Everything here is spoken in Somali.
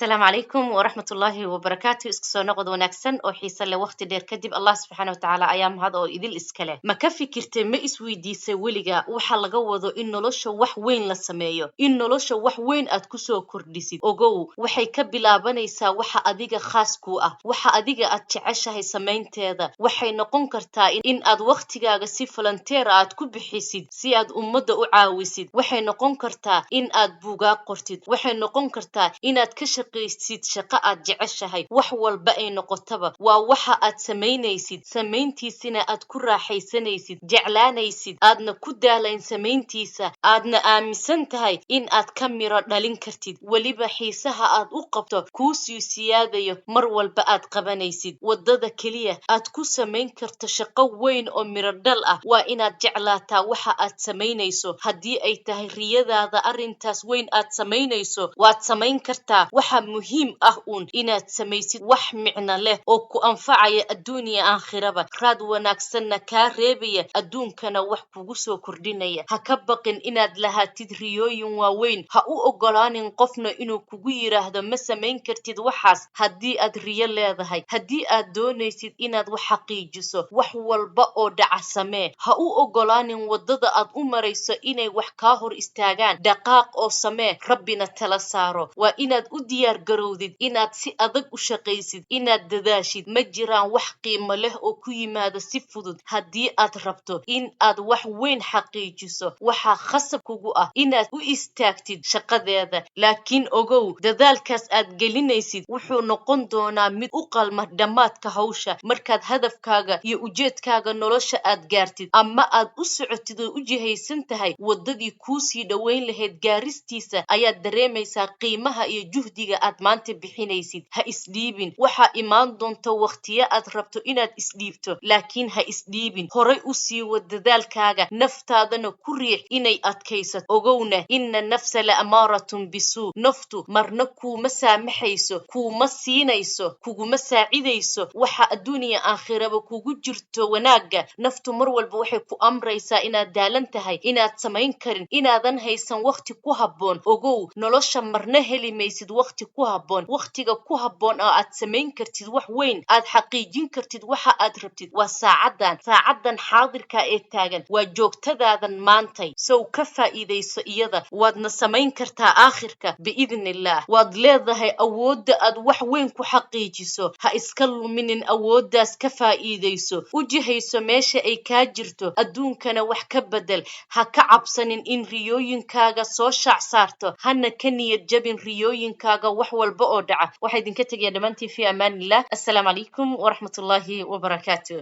السلام عليكم ورحمة الله وبركاته. اسكسو نقد ونكسن أو حيصل لوقت دير كدب الله سبحانه وتعالى أيام هذا أو إذا الإسكالة ما كفي كرتي ما إسوي دي سويلجا وحلا جوضو إنه لش وح وين لسمايو إنه لش وح وين أتكسو كرديسي أوجو وحي كبلا بنيسا وح أديجا خاص كوأ وح أديجا أتعشى هي سمين تذا وحي نقون كرتا إن أد وقت جا سيفلانتيرا أتكب حسيد سياد أمد أعاوسيد وحي نقون كرتا إن أد بوجا قرتيد وحي نقون كرتا إن أد shaqaysid shaqo aad jeceshahay wax walba ay noqotaba waa waxa aad samaynaysid samayntiisina aad ku raaxaysanaysid jeclaanaysid aadna ku daalayn samayntiisa aadna aaminsan tahay in aad ka miro dhalin kartid waliba xiisaha aad u qabto kuu sii siyaadayo mar walba aad qabanaysid wadada kaliya aad ku samayn karto shaqo weyn oo miro dhal ah waa inaad jeclaataa waxa aad samaynayso haddii ay tahay riyadaada arrintaas weyn aad samaynayso waad samayn kartaa waxa muhiim ah inaad samaysid wax micno leh oo ku anfacaya adduuniya aakhiraba raad wanaagsanna kaa reebaya adduunkana wax kugu soo kordhinaya ha ka baqin inaad lahaatid riyooyin waaweyn ha u ogolaanin qofna inuu kugu yiraahdo ma samayn kartid waxaas haddii aad riyo leedahay haddii aad doonaysid inaad wax xaqiijiso wax walba oo dhaca samee ha u ogolaanin wadada aad u marayso inay wax kaa hor istaagaan dhaqaaq oo samee rabbina tala saaro waa inaad u diyaar garowdid inaad si adag u shaqaysid inaad dadaashid ma jiraan wax qiimo leh oo ku yimaado si fudud haddii aad rabto in aad wax weyn xaqiijiso waxa khasab kugu ah inaad u istaagtid shaqadeeda laakiin ogow dadaalkaas aad gelinaysid wuxuu noqon doonaa mid u qalma dhamaadka hawsha markaad hadafkaaga iyo ujeedkaaga nolosha aad gaartid ama aad u socotid oo u jihaysan tahay wadadii kuu sii dhoweyn lahayd gaaristiisa ayaad dareemaysaa qiimaha iyo juhdiga aad maanta bixinaysid ha isdhiibin waxa imaan doonta waqtiyo aad rabto inaad isdhiibto laakiin ha isdhiibin horay u sii wad dadaalkaaga naftaadana ku riix inay adkaysato ogowna inna nafsa la amaaratun bisuu naftu marna kuuma saamaxayso kuuma siinayso kuguma saacidayso waxa adduuniya aakhiraba kugu jirto wanaaga naftu mar walba waxay ku amraysaa inaad daalan tahay inaad samayn karin inaadan haysan waqti ku habboon ogow nolosha marna heli maysid waqti ku habboon waqtiga ku habboon oo aad samayn kartid wax weyn aad xaqiijin kartid waxa aad rabtid waa saacadan xaadirka ee taagan waa joogtadaadan maantay sow ka faa'iidayso iyada waadna samayn kartaa aakhirka biidnillah waad leedahay awoodda aad wax weyn ku xaqiijiso ha iska luminin awooddaas ka faa'iidayso u jihayso meesha ay kaa jirto adduunkana wax ka bedel ha ka cabsanin in riyooyinkaaga soo shaac saarto hana ka niyad jabin riyooyinkaaga wax walba oo dhaca waxaa idinka tagaya dhamaantiin fi amaanillah assalaamu calaykum waraxmatullaahi wabarakaatuh